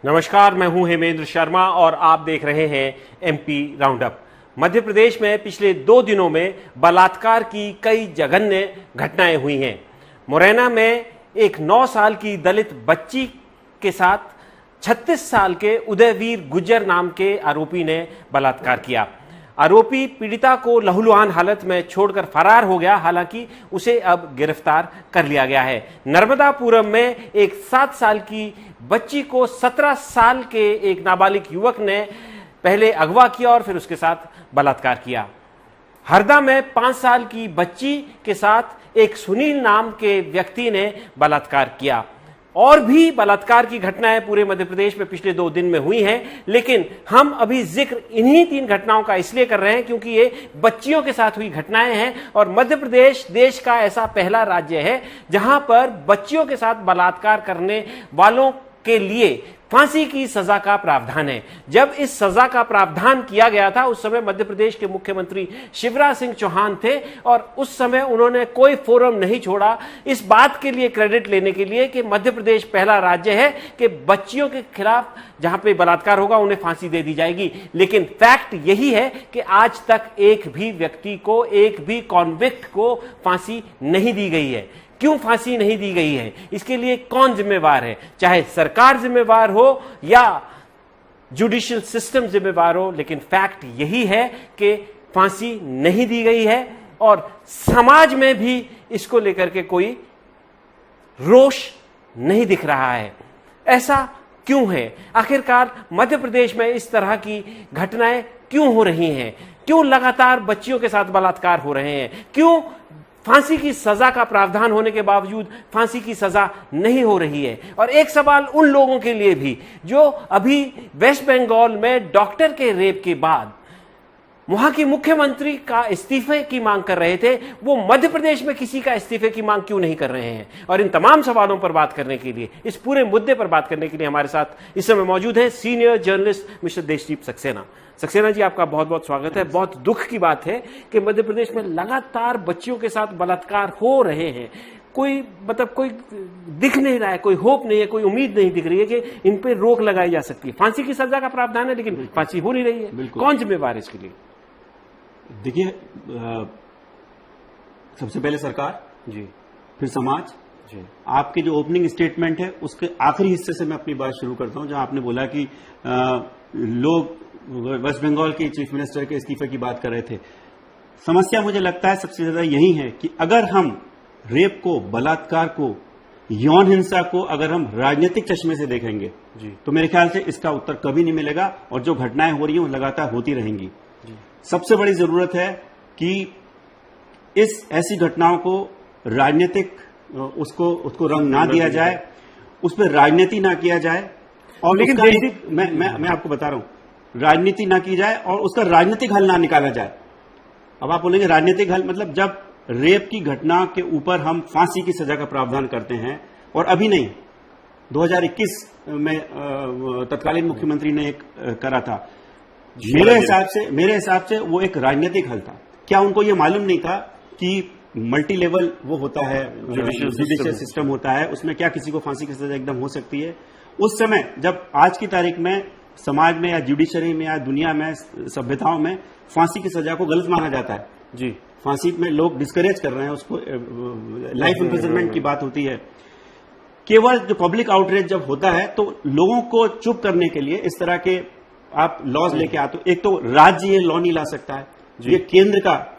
नमस्कार, मैं हूं हेमेंद्र शर्मा और आप देख रहे हैं एमपी राउंडअप। मध्य प्रदेश में पिछले 2 दिनों में बलात्कार की कई जघन्य घटनाएं हुई हैं। मुरैना में एक 9 साल की दलित बच्ची के साथ 36 साल के उदयवीर गुज्जर नाम के आरोपी ने बलात्कार किया। आरोपी पीड़िता को लहूलुहान हालत में छोड़कर फरार हो गया। हालांकि उसे अब गिरफ्तार कर लिया गया है। नर्मदापुरम में एक 7 साल की बच्ची को 17 साल के एक नाबालिग युवक ने पहले अगवा किया और फिर उसके साथ बलात्कार किया। हरदा में 5 साल की बच्ची के साथ एक सुनील नाम के व्यक्ति ने बलात्कार किया। और भी बलात्कार की घटनाएं पूरे मध्य प्रदेश में पिछले 2 दिन में हुई हैं, लेकिन हम अभी जिक्र इन्हीं 3 घटनाओं का इसलिए कर रहे हैं क्योंकि ये बच्चियों के साथ हुई घटनाएं हैं और मध्य प्रदेश देश का ऐसा पहला राज्य है जहां पर बच्चियों के साथ बलात्कार करने वालों के लिए फांसी की सजा का प्रावधान है। जब इस सजा का प्रावधान किया गया था उस समय मध्य प्रदेश के मुख्यमंत्री शिवराज सिंह चौहान थे और उस समय उन्होंने कोई फोरम नहीं छोड़ा इस बात के लिए क्रेडिट लेने के लिए कि मध्य प्रदेश पहला राज्य है कि बच्चियों के खिलाफ जहां पे बलात्कार होगा उन्हें फांसी दे दी जाएगी। लेकिन फैक्ट यही है कि आज तक एक भी व्यक्ति को, एक भी कॉन्विक्ट को फांसी नहीं दी गई है। क्यों फांसी नहीं दी गई है, इसके लिए कौन जिम्मेवार है? चाहे सरकार जिम्मेवार हो या जुडिशियल सिस्टम जिम्मेवार हो, लेकिन फैक्ट यही है कि फांसी नहीं दी गई है और समाज में भी इसको लेकर के कोई रोष नहीं दिख रहा है। ऐसा क्यों है? आखिरकार मध्य प्रदेश में इस तरह की घटनाएं क्यों हो रही हैं? क्यों लगातार बच्चियों के साथ बलात्कार हो रहे हैं? क्यों फांसी की सजा का प्रावधान होने के बावजूद फांसी की सजा नहीं हो रही है? और एक सवाल उन लोगों के लिए भी जो अभी वेस्ट बंगाल में डॉक्टर के रेप के बाद वहां की मुख्यमंत्री का इस्तीफे की मांग कर रहे थे, वो मध्य प्रदेश में किसी का इस्तीफे की मांग क्यों नहीं कर रहे हैं? और इन तमाम सवालों पर बात करने के लिए, इस पूरे मुद्दे पर बात करने के लिए हमारे साथ इस समय मौजूद है senior journalist mister Deshdeep Saxena. Saxena ji, आपका बहुत बहुत स्वागत है। बहुत दुख की बात है कि मध्य प्रदेश में लगातार बच्चियों के साथ बलात्कार हो रहे हैं। कोई दिख नहीं रहा है, कोई होप नहीं है, कोई उम्मीद नहीं दिख रही है कि इन पे रोक लगाई जा सकती है। फांसी की सजा का प्रावधान है लेकिन फांसी हो नहीं रही है। कौन जिम्मेवार है इसके लिए? देखिए, सबसे पहले सरकार जी, फिर समाज जी। आपके जो ओपनिंग स्टेटमेंट है उसके आखिरी हिस्से से मैं अपनी बात शुरू करता हूं, जहां आपने बोला कि लोग वेस्ट बंगाल के चीफ मिनिस्टर के इस्तीफे की बात कर रहे थे। समस्या मुझे लगता है सबसे ज्यादा यही है कि अगर हम रेप को, बलात्कार को, यौन हिंसा को अगर हम राजनीतिक चश्मे से देखेंगे जी, तो मेरे ख्याल से इसका उत्तर कभी नहीं मिलेगा और जो घटनाएं हो रही हैं वो लगातार होती रहेंगी। सबसे बड़ी जरूरत है कि इस ऐसी घटनाओं को राजनीतिक उसको रंग ना दिया जाए, उस पर राजनीति ना किया जाए। और लेकिन मैं आपको बता रहा हूं, राजनीति ना की जाए और उसका राजनीतिक हल ना निकाला जाए। अब आप बोलेंगे राजनीतिक हल मतलब जब रेप की घटना के ऊपर हम फांसी की सजा का प्रावधान करते हैं, और अभी नहीं, 2021 में तत्कालीन मुख्यमंत्री ने एक करा था। मेरे हिसाब से वो एक राजनीतिक हल था। क्या उनको ये मालूम नहीं था कि मल्टी लेवल वो होता है, जुडिशियल सिस्टम होता है, उसमें क्या किसी को फांसी की सजा एकदम हो सकती है? उस समय जब आज की तारीख में समाज में या जुडिशरी में या दुनिया में, सभ्यताओं में फांसी की सजा को गलत माना जाता है जी। फांसी में लोग डिस्करेज कर रहे हैं उसको, लाइफ इम्प्रिजनमेंट की बात होती है। केवल जो पब्लिक आउटरीच जब होता है तो लोगों को चुप करने के लिए इस तरह के आप लॉज लेके आते हो। एक तो राज्य ये लॉ नहीं ला सकता है, ये केंद्र का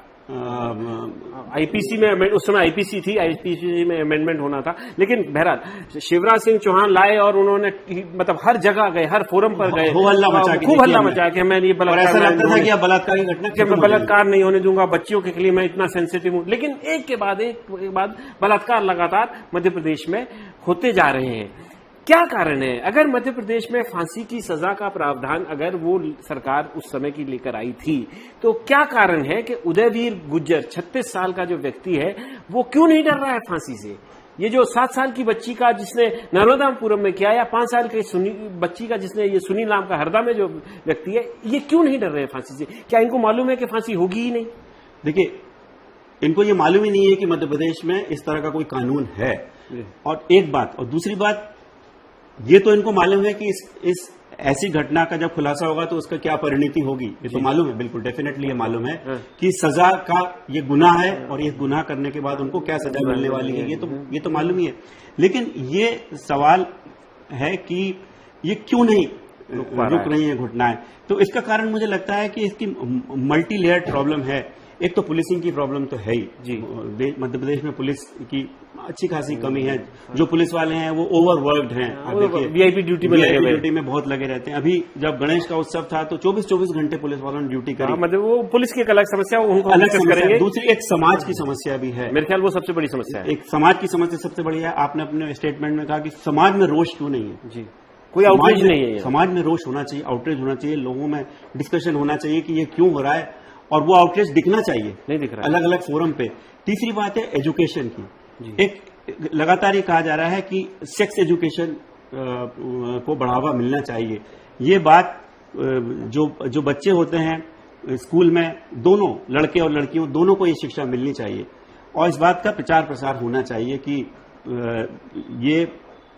आईपीसी में, उस समय आईपीसी थी, आईपीसी में अमेंडमेंट होना था। लेकिन बहरहाल शिवराज सिंह चौहान लाए और उन्होंने मतलब हर जगह गए, हर फोरम पर गए, खूब हल्ला मचा के मैं ये बलात्कार नहीं होने दूंगा, बच्चियों के लिए मैं इतना सेंसिटिव हूं। लेकिन एक के बाद बलात्कार लगातार मध्य प्रदेश में होते जा रहे हैं। क्या कारण है? अगर मध्य प्रदेश में फांसी की सजा का प्रावधान अगर वो सरकार उस समय की लेकर आई थी, तो क्या कारण है कि उदयवीर गुज्जर 36 साल का जो व्यक्ति है वो क्यों नहीं डर रहा है फांसी से? ये जो 7 साल की बच्ची का जिसने नर्मदापुरम में किया, या 5 साल की बच्ची का जिसने, ये सुनील नाम का हरदा में जो व्यक्ति है, ये क्यों नहीं डर रहे हैं फांसी से? क्या इनको मालूम है कि फांसी होगी ही नहीं? देखिए, इनको ये मालूम ही नहीं है कि मध्य प्रदेश में इस तरह का कोई कानून है। और एक बात, और दूसरी बात, ये तो इनको मालूम है कि इस ऐसी घटना का जब खुलासा होगा तो उसका क्या परिणति होगी, ये तो मालूम है, बिल्कुल डेफिनेटली ये मालूम है कि सजा का ये गुनाह है और ये गुनाह करने के बाद उनको क्या सजा मिलने वाली है, ये तो मालूम ही है। लेकिन ये सवाल है कि ये क्यों नहीं रुक रही है घटनाएं। तो इसका कारण मुझे लगता है कि इसकी मल्टी लेयर्ड प्रॉब्लम है। एक तो पुलिसिंग की प्रॉब्लम तो है ही जी, मध्य प्रदेश में पुलिस की अच्छी खासी कमी है। जो पुलिस वाले हैं वो ओवरवर्क्ड हैं, वीआईपी ड्यूटी में बहुत लगे रहते हैं। अभी जब गणेश का उत्सव था तो 24-24 घंटे पुलिस वालों ने ड्यूटी करी। मतलब वो पुलिस की एक अलग समस्या, उनको अलग समस्या। दूसरी एक समाज की समस्या भी है, मेरे ख्याल वो सबसे बड़ी समस्या है। एक समाज की समस्या सबसे बड़ी है। आपने अपने स्टेटमेंट में कहा कि समाज में रोष क्यों नहीं है जी, कोई आउटरीच नहीं है। समाज में रोष होना चाहिए, आउटरीच होना चाहिए, लोगों में डिस्कशन होना चाहिए कि ये क्यों हो रहा है और वो आउटरीच दिखना चाहिए, नहीं दिख रहा अलग अलग फोरम पे। तीसरी बात है एजुकेशन की। एक लगातार ये कहा जा रहा है कि सेक्स एजुकेशन को बढ़ावा मिलना चाहिए। ये बात जो बच्चे होते हैं स्कूल में, दोनों लड़के और लड़कियों दोनों को ये शिक्षा मिलनी चाहिए और इस बात का प्रचार प्रसार होना चाहिए कि ये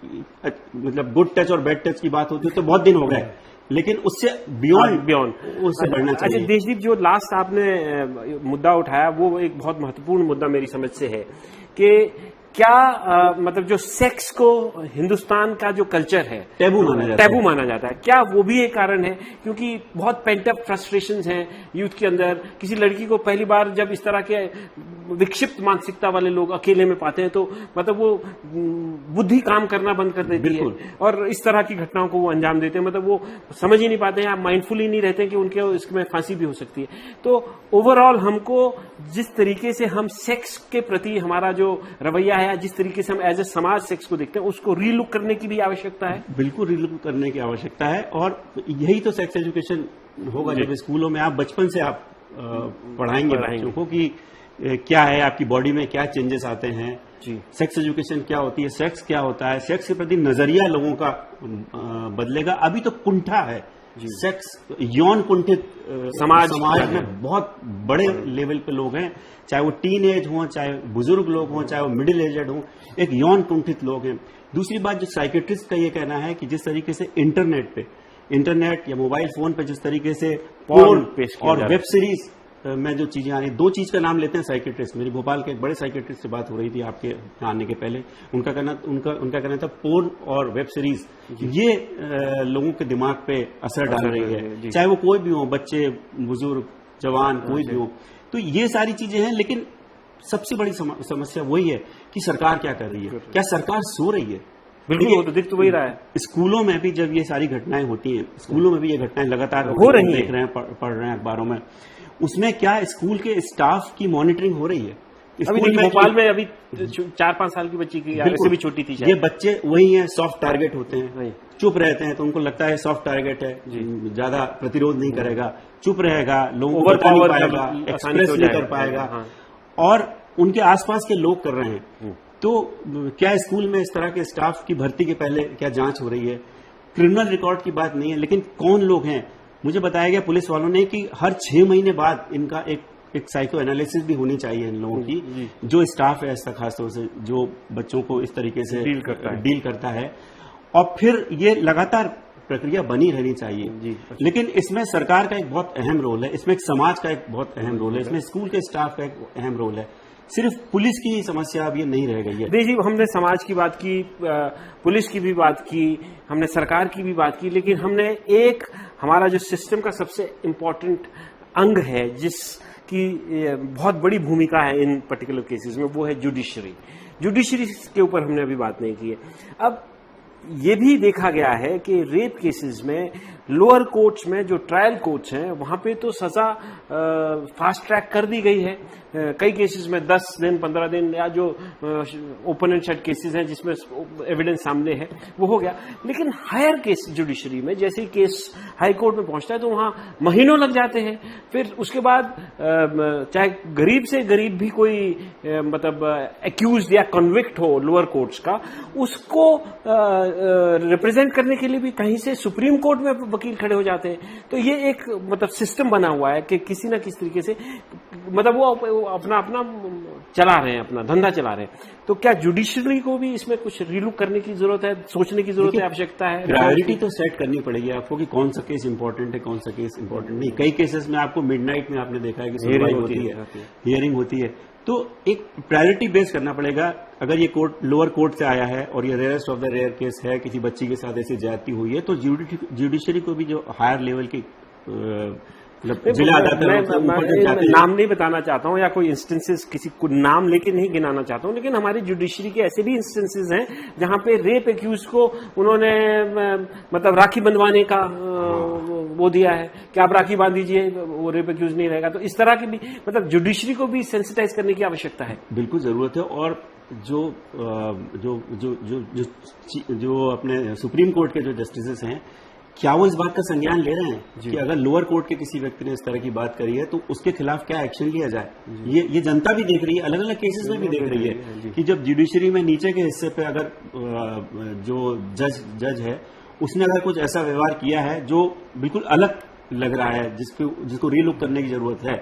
मतलब गुड टच और बैड टच की बात होती है तो बहुत दिन हो गए, लेकिन उससे बियॉन्ड उससे बढ़ना चाहिए। अच्छा देशदीप, जो लास्ट आपने मुद्दा उठाया वो एक बहुत महत्वपूर्ण मुद्दा मेरी समझ से है कि क्या मतलब जो सेक्स को हिंदुस्तान का जो कल्चर है टैबू माना जाता है, क्या वो भी एक कारण है? क्योंकि बहुत पेंट अप फ्रस्ट्रेशंस हैं यूथ के अंदर। किसी लड़की को पहली बार जब इस तरह के विक्षिप्त मानसिकता वाले लोग अकेले में पाते हैं तो मतलब वो बुद्धि काम करना बंद कर देती है और इस तरह की घटनाओं को वो अंजाम देते हैं। मतलब वो समझ ही नहीं पाते हैं, आप माइंडफुल ही नहीं रहते हैं कि उनके इसमें फांसी भी हो सकती है। तो ओवरऑल हमको जिस तरीके से हम सेक्स के प्रति हमारा जो रवैया है, जिस तरीके से हम एज ए समाज सेक्स को देखते हैं, उसको रीलुक करने की भी आवश्यकता है। बिल्कुल रीलुक करने की आवश्यकता है और यही तो सेक्स एजुकेशन होगा जब स्कूलों में आप बचपन से आप पढ़ाएंगे बच्चों को कि क्या है आपकी बॉडी में, क्या चेंजेस आते हैं जी, सेक्स एजुकेशन क्या होती है, सेक्स क्या होता है, सेक्स के प्रति नजरिया लोगों का बदलेगा। अभी तो कुंठा है सेक्स, यौन कुंठित समाज में बहुत बड़े लेवल पे लोग हैं, चाहे वो टीन एज हो, चाहे बुजुर्ग लोग हों, चाहे वो मिडिल एजेड हो, एक यौन कुंठित लोग हैं। दूसरी बात जो साइकेट्रिस्ट का ये कहना है कि जिस तरीके से इंटरनेट या मोबाइल फोन पे जिस तरीके से पोर्न और वेब सीरीज में जो चीजें आ रही, दो चीज का नाम लेते हैं साइकेट्रिस्ट। मेरी भोपाल के एक बड़े साइकेट्रिस्ट से बात हो रही थी आपके आने के पहले, उनका कहना था पोर्न और वेब सीरीज ये लोगों के दिमाग पे असर डाल रही है, चाहे वो कोई भी हो, बच्चे, बुजुर्ग, जवान, कोई भी हो। तो ये सारी चीजें हैं, लेकिन सबसे बड़ी समस्या वही है कि सरकार क्या कर रही है, क्या सरकार सो रही है? बिल्कुल, तो दिख तो वही रहा है। स्कूलों में भी जब ये सारी घटनाएं होती हैं, स्कूलों में भी ये घटनाएं लगातार हो रही देख रहे हैं, पढ़ रहे हैं अखबारों में, उसमें क्या स्कूल के स्टाफ की मॉनिटरिंग हो रही है? अभी भोपाल में अभी 4-5 साल की बच्ची की से भी छोटी थी, ये बच्चे वही हैं, सॉफ्ट टारगेट होते हैं, चुप रहते हैं, तो उनको लगता है सॉफ्ट टारगेट है, ज्यादा प्रतिरोध नहीं करेगा, चुप रहेगा, लोगों को बता नहीं पाएगा, एक्सप्रेस नहीं कर पाएगा, और उनके आसपास के लोग कर रहे हैं। तो क्या स्कूल में इस तरह के स्टाफ की भर्ती के पहले क्या जांच हो रही है? क्रिमिनल रिकॉर्ड की बात नहीं है, लेकिन कौन लोग हैं? मुझे बताया गया पुलिस वालों ने कि हर 6 महीने बाद इनका एक साइको एनालिसिस भी होनी चाहिए इन लोगों की, जो स्टाफ है ऐसा खासतौर से जो बच्चों को इस तरीके से डील करता है, और फिर ये लगातार प्रक्रिया बनी रहनी चाहिए। लेकिन इसमें सरकार का एक बहुत अहम रोल है, इसमें एक समाज का एक बहुत अहम रोल है, इसमें स्कूल के स्टाफ का एक अहम रोल है। सिर्फ पुलिस की समस्या अब ये नहीं रह गई है। देखिए, हमने समाज की बात की, पुलिस की भी बात की, हमने सरकार की भी बात की, लेकिन हमने एक हमारा जो सिस्टम का सबसे इम्पोर्टेंट अंग है जिसकी बहुत बड़ी भूमिका है इन पर्टिकुलर केसेस में, वो है जुडिशरी। जुडिशरी के ऊपर हमने अभी बात नहीं की है। अब ये भी देखा गया है कि रेप केसेस में लोअर कोर्ट्स में जो ट्रायल कोर्ट्स हैं वहां पे तो सजा फास्ट ट्रैक कर दी गई है। कई केसेस में 10 दिन 15 दिन, या जो ओपन एंड शट केसेस हैं जिसमें एविडेंस सामने है वो हो गया। लेकिन हायर केस जुडिशरी में जैसे ही केस हाई कोर्ट में पहुंचता है तो वहां महीनों लग जाते हैं। फिर उसके बाद चाहे गरीब से गरीब भी कोई मतलब एक्यूज या कन्विक्ट हो लोअर कोर्ट्स का, उसको रिप्रेजेंट करने के लिए भी कहीं से सुप्रीम कोर्ट में वकील खड़े हो जाते हैं। तो ये एक मतलब सिस्टम बना हुआ है कि किसी ना किसी तरीके से मतलब वो अपना अपना चला रहे हैं, अपना धंधा चला रहे हैं। तो क्या जुडिशरी को भी इसमें कुछ रिलुक करने की जरूरत है, सोचने की जरूरत है, आवश्यकता है? प्रायोरिटी तो सेट करनी पड़ेगी आपको कि कौन सा केस इंपॉर्टेंट है, कौन सा केस इंपॉर्टेंट नहीं। कई केसेस में आपको मिडनाइट में आपने देखा है कि सुनवाई होती है, हियरिंग होती है। तो एक प्रायोरिटी बेस करना पड़ेगा। अगर ये कोर्ट लोअर कोर्ट से आया है और ये rarest of the rare case है, किसी बच्ची के साथ ऐसी ज्यादती हुई है, तो जुडिशरी को भी जो हायर लेवल की जिला नाम नहीं बताना चाहता हूं या कोई इंस्टेंसेस किसी को नाम लेके नहीं गिनाना चाहता हूं, लेकिन हमारी जुडिशरी के ऐसे भी इंस्टेंसेस हैं जहां पे रेप एक्यूज को उन्होंने मतलब राखी बंधवाने का वो दिया है कि आप राखी बांध दीजिए, वो रेप एक्यूज नहीं रहेगा। तो इस तरह की भी मतलब जुडिशरी को भी सेंसिटाइज करने की आवश्यकता है। बिल्कुल जरूरत है। और जो जो जो जो जो, जो अपने सुप्रीम कोर्ट के जो जस्टिसेस हैं, क्या वो इस बात का संज्ञान ले रहे हैं कि अगर लोअर कोर्ट के किसी व्यक्ति ने इस तरह की बात करी है तो उसके खिलाफ क्या एक्शन लिया जाए? ये जनता भी देख रही है, अलग अलग केसेस में भी देख रही है कि जब जुडिशरी में नीचे के हिस्से पे अगर जो जज है उसने अगर कुछ ऐसा व्यवहार किया है जो बिल्कुल अलग लग रहा है, जिसको रीलुक करने की जरूरत है,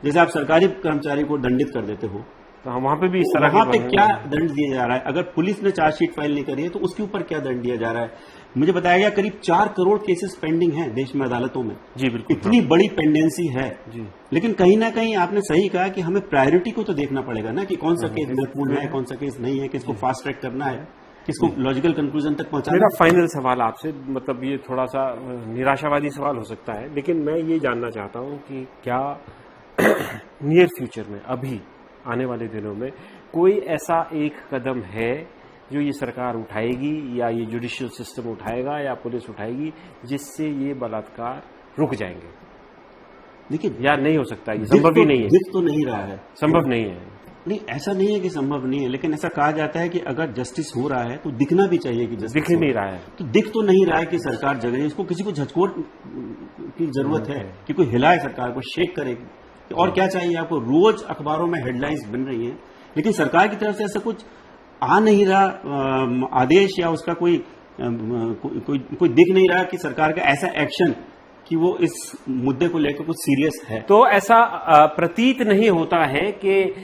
जैसे आप सरकारी कर्मचारी को दंडित कर देते हो, तो वहां पे भी इस तरह वहां पे क्या दंड दिया जा रहा है? अगर पुलिस ने चार्जशीट फाइल नहीं करी है तो उसके ऊपर क्या दंड दिया जा रहा है? मुझे बताया गया करीब 4 करोड़ केसेस पेंडिंग हैं देश में अदालतों में। जी बिल्कुल, इतनी बड़ी पेंडेंसी है जी। लेकिन कहीं ना कहीं आपने सही कहा कि हमें प्रायोरिटी को तो देखना पड़ेगा ना, कि कौन सा केस महत्वपूर्ण है, कौन सा केस नहीं है, किसको फास्ट ट्रैक करना है, किसको लॉजिकल कंक्लूजन तक पहुंचाना। मेरा फाइनल सवाल आपसे, मतलब ये थोड़ा सा निराशावादी सवाल हो सकता है, लेकिन मैं ये जानना चाहता हूं कि क्या नियर फ्यूचर में, अभी आने वाले दिनों में कोई ऐसा एक कदम है जो ये सरकार उठाएगी या ये जुडिशियल सिस्टम उठाएगा या पुलिस उठाएगी जिससे ये बलात्कार रुक जाएंगे? देखिए, या नहीं हो सकता, ये संभव ही नहीं है? दिख तो नहीं रहा है, संभव नहीं है। नहीं, ऐसा नहीं है कि संभव नहीं है, लेकिन ऐसा कहा जाता है कि अगर जस्टिस हो रहा है तो दिखना भी चाहिए कि जस्टिस दिख ही नहीं रहा है। तो दिख तो नहीं रहा है कि सरकार जग रही है। इसको किसी को झकझोर की जरूरत है कि कोई हिलाए सरकार को, शेक करे। और क्या चाहिए आपको? रोज अखबारों में हेडलाइंस बन रही हैं, लेकिन सरकार की तरफ से ऐसा कुछ आ नहीं रहा आदेश, या उसका कोई दिख नहीं रहा कि सरकार का ऐसा एक्शन कि वो इस मुद्दे को लेकर कुछ सीरियस है। तो ऐसा प्रतीत नहीं होता है कि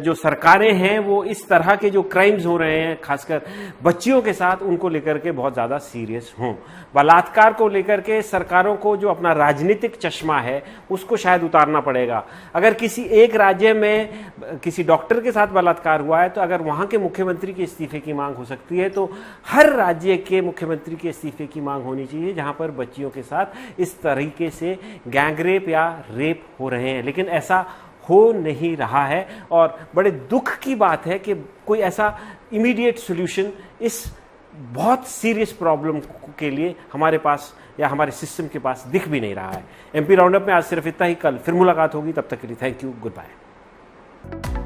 जो सरकारें हैं वो इस तरह के जो क्राइम्स हो रहे हैं खासकर बच्चियों के साथ, उनको लेकर के बहुत ज्यादा सीरियस हों। बलात्कार को लेकर के सरकारों को जो अपना राजनीतिक चश्मा है उसको शायद उतारना पड़ेगा। अगर किसी एक राज्य में किसी डॉक्टर के साथ बलात्कार हुआ है तो अगर वहां के मुख्यमंत्री के इस्तीफे की मांग हो सकती है, तो हर राज्य के मुख्यमंत्री के इस्तीफे की मांग होनी चाहिए जहां पर बच्चियों के साथ इस तरीके से गैंगरेप या रेप हो रहे हैं। लेकिन ऐसा हो नहीं रहा है और बड़े दुख की बात है कि कोई ऐसा इमीडिएट सॉल्यूशन इस बहुत सीरियस प्रॉब्लम के लिए हमारे पास या हमारे सिस्टम के पास दिख भी नहीं रहा है। एमपी राउंडअप में आज सिर्फ इतना ही। कल फिर मुलाकात होगी, तब तक के लिए थैंक यू, गुड बाय।